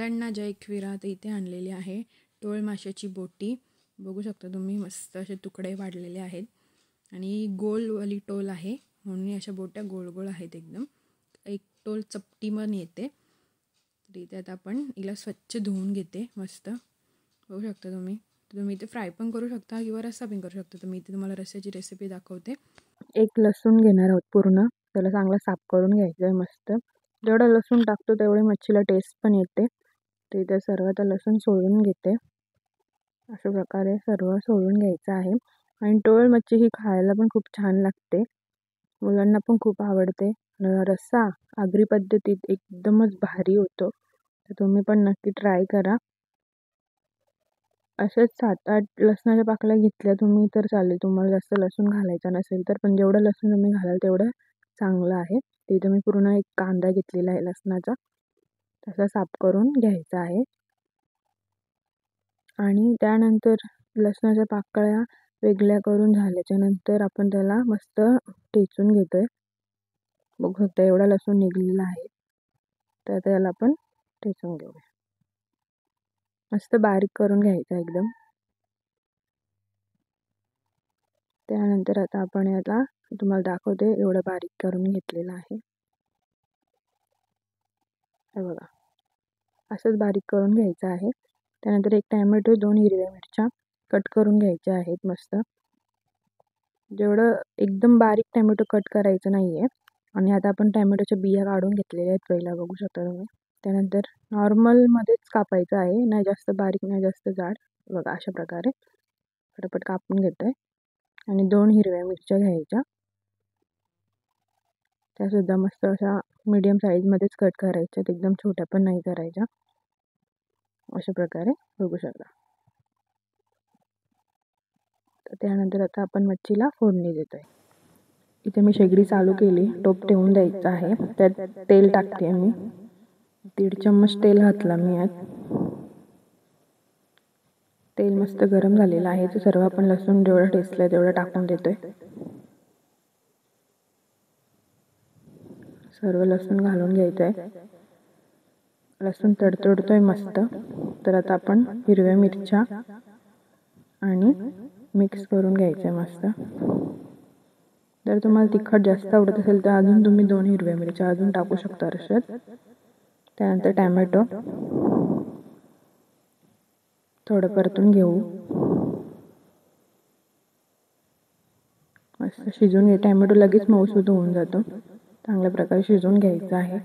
सगळ्यांना जय एकविरा. तर इथे आणलेली आहे टोळ माशाची बोटी. बघू शकता तुम्ही, मस्त असे तुकडे वाढलेले आहेत आणि गोलवाली टोल आहे म्हणून अशा बोट्या गोल गोल आहेत एकदम. एक टोल चपटी पण येते. तर इथे आता आपण हिला स्वच्छ धुवून घेते मस्त. बघू शकता तुम्ही. तुम्ही इथे फ्राय पण करू शकता किंवा रस्सा पण करू शकता. तर मी इथे तुम्हाला रस्स्याची रेसिपी दाखवते. एक लसूण घेणार आहोत पूर्ण, त्याला चांगला साफ करून घ्यायचं आहे मस्त. जेवढा लसूण टाकतो तेवढी मच्छीला टेस्ट पण येते. तर इथे सर्व आता लसूण सोडून घेते. अशा प्रकारे सर्व सोडून घ्यायचं आहे. आणि टोळ मच्छी ही खायला पण खूप छान लागते, मुलांना पण खूप आवडते. रस्सा आगरी पद्धतीत एकदमच भारी होतो. तर तुम्ही पण नक्की ट्राय करा. असेच 7-8 लसणाच्या पाकळ्या घेतल्या तुम्ही तर चालेल, तुम्हाला जास्त लसूण घालायचा नसेल तर. पण जेवढं लसूण तुम्ही घालाल तेवढं चांगलं आहे. तिथे मी पूर्ण एक कांदा घेतलेला आहे लसणाचा, तसा साफ करून घ्यायचा आहे. आणि त्यानंतर लसणाच्या पाकळ्या वेगळ्या करून झाल्याच्या नंतर आपण त्याला मस्त ठेचून घेतोय. बघू शकता एवढा लसूण निघलेला आहे. तर त्याला आपण ठेचून घेऊया. मस्त बारीक करून घ्यायचा एकदम. त्यानंतर आता आपण याला तुम्हाला दाखवते एवढं बारीक करून घेतलेलं आहे. हे बघा, असंच बारीक करून घ्यायचं आहे. त्यानंतर एक टॅमॅटो, 2 हिरव्या मिरच्या कट करून घ्यायच्या आहेत मस्त. जेवढं एकदम बारीक टॅमॅटो कट करायचं नाही आहे. आणि आता आपण टॅमॅटोच्या बिया काढून घेतलेल्या आहेत पहिला, बघू शकता तुम्ही. त्यानंतर नॉर्मलमध्येच कापायचं आहे, नाही जास्त बारीक नाही जास्त जाड. बघा अशा प्रकारे पटापट कापून घेतोय. आणि 2 हिरव्या मिरच्या घ्यायच्या, त्यासुद्धा मस्त अशा मीडियम साईजमध्येच कट करायच्या, एकदम छोट्या पण नाही करायच्या. अशा प्रकारे बघू शकता. तर त्यानंतर आता आपण मच्छीला फोडणी देतोय. इथे मी शेगडी चालू केली, टोप ठेवून द्यायचं आहे. त्यात तेल टाकते मी. 1.5 चम्मच तेल घातला मी यात. तेल मस्त गरम झालेलं आहे. तर सर्व आपण लसूण जेवढं ठेचलंय तेवढं टाकून देतोय. सर्व लसूण घालून घ्यायचं आहे. लसूण तडतडतोय मस्त. तर आता आपण हिरव्या मिरच्या आणि मिक्स करून घ्यायचं आहे मस्त. जर तुम्हाला तिखट जास्त आवडत असेल तर अजून तुम्ही 2 हिरव्या मिरच्या अजून टाकू शकता रश्श्यात. त्यानंतर टॅमॅटो थोडं परतून घेऊ. मस्त शिजून घे. टॅमॅटो लगेच मऊसूद होऊन जातो. चांगल्या प्रकारे शिजवून घ्यायचं आहे.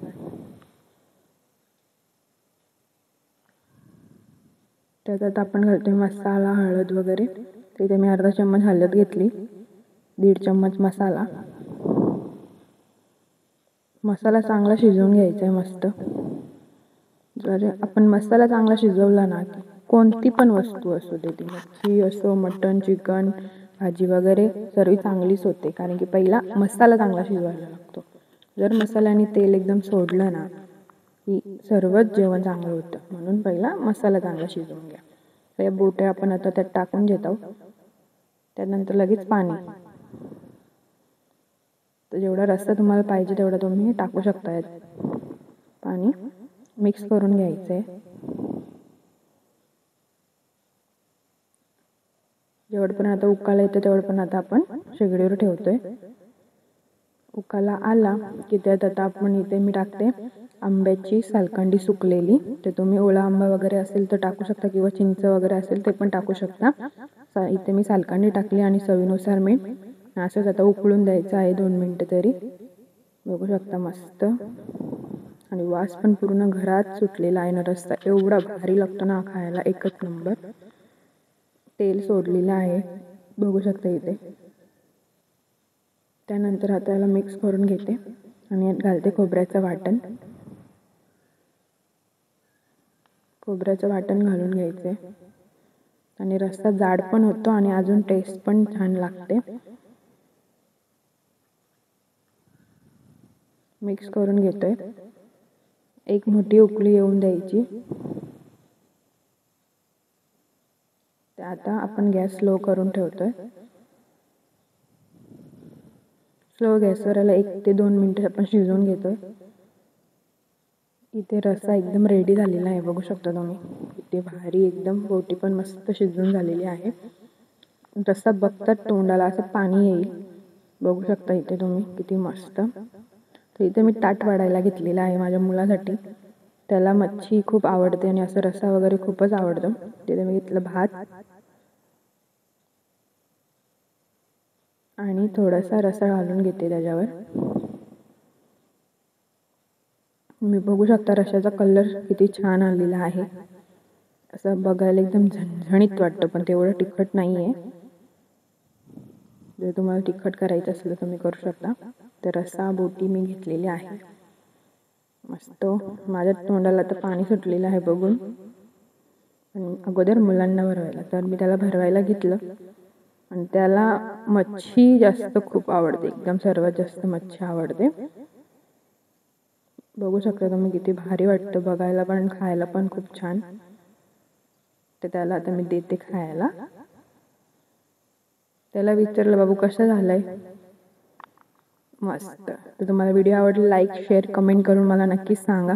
त्यात आता आपण घालतोय मसाला, हळद वगैरे. तिथे मी अर्धा चम्मच हळद घेतली, 1.5 चम्मच मसाला. मसाला चांगला शिजवून घ्यायचा आहे मस्त. जर आपण मसाला चांगला शिजवला ना, कोणती पण वस्तू असू दे, ती मच्छी असो, मटण, चिकन, भाजी वगैरे सर्व चांगलीच होते. कारण की पहिला मसाला चांगला शिजवायला लागतो. जर मसाल्याने तेल एकदम सोडलं ना की सर्वच जेवण चांगलं होतं. म्हणून पहिला मसाला चांगला शिजवून घ्या. तर या बोट्या आपण आता त्यात टाकून घेत आहोत. त्यानंतर लगेच पाणी. तर जेवढा रस्सा तुम्हाला पाहिजे तेवढा तुम्ही टाकू शकता यात पाणी. मिक्स करून घ्यायचं आहे. जेवढं पण आता उकाला येतं तेवढं पण आता आपण शेगडीवर ठेवतोय. उकाला आला की त्यात आता आपण इथे मी टाकते आंब्याची सालकांडी सुकलेली. तर तुम्ही ओला आंबा वगैरे असेल तर टाकू शकता किंवा चिंच वगैरे असेल ते पण टाकू शकता. इथे मी सालकांडी टाकली आणि चवीनुसार मीठ. असंच आता उकळून द्यायचं आहे 2 मिनिटं तरी. बघू शकता मस्त. आणि वास पण पूर्ण घरात सुटलेला आहे ना. रस्सा एवढा भारी लागतो ना खायला, एकच नंबर. तेल सोडलेलं आहे, बघू शकता इथे. त्यानंतर आता याला मिक्स करून घेते आणि यात घालते खोबऱ्याचं वाटण. खोबऱ्याचं वाटण घालून घ्यायचे आणि रस्सा जाड पण होतो आणि अजून टेस्ट पण छान लागते. मिक्स करून घेतोय. एक मोठी उकळी येऊन द्यायची. आता आपण गॅस स्लो करून ठेवतोय. स्लो गॅसवर याला 1 ते 2 मिनिटं आपण शिजवून घेतोय. इथे रस्सा एकदम रेडी झालेला आहे, बघू शकता तुम्ही. किती भारी एकदम. बोटी पण मस्त शिजून झालेली आहे. रस्सा बघतात तोंडाला असं पाणी येईल. बघू शकता इथे तुम्ही किती मस्त. तर इथे मी ताट वाढायला घेतलेलं आहे माझ्या मुलासाठी. त्याला मच्छी खूप आवडते आणि असं रस्सा वगैरे खूपच आवडतं. तिथे मी घेतलं भात आणि थोडासा रस्सा घालून घेते त्याच्यावर. मी बघू शकता रश्श्याचा कलर किती छान आलेला आहे. असं बघायला एकदम झणझणीत वाटतं, पण तेवढं तिखट नाही आहे. जर तुम्हाला तिखट करायचं असलं तर तुम्ही करू शकता. तर रस्सा बोटी मी घेतलेली आहे. मस्त. माझ्या तोंडाला तर पाणी सुटलेलं आहे बघून. आणि अगोदर मुलांना भरवायला, तर मी त्याला भरवायला घेतलं. आणि त्याला मच्छी जास्त खूप आवडते, एकदम सर्वात जास्त मच्छी आवडते. बघू शकता तुम्ही किती भारी वाटतं बघायला पण, खायला पण खूप छान. तर त्याला आता मी देते खायला. त्याला विचारलं, बाबू कसं झालंय? मस्त. तर तुम्हाला व्हिडिओ आवडला, लाईक शेअर कमेंट करून मला नक्कीच सांगा.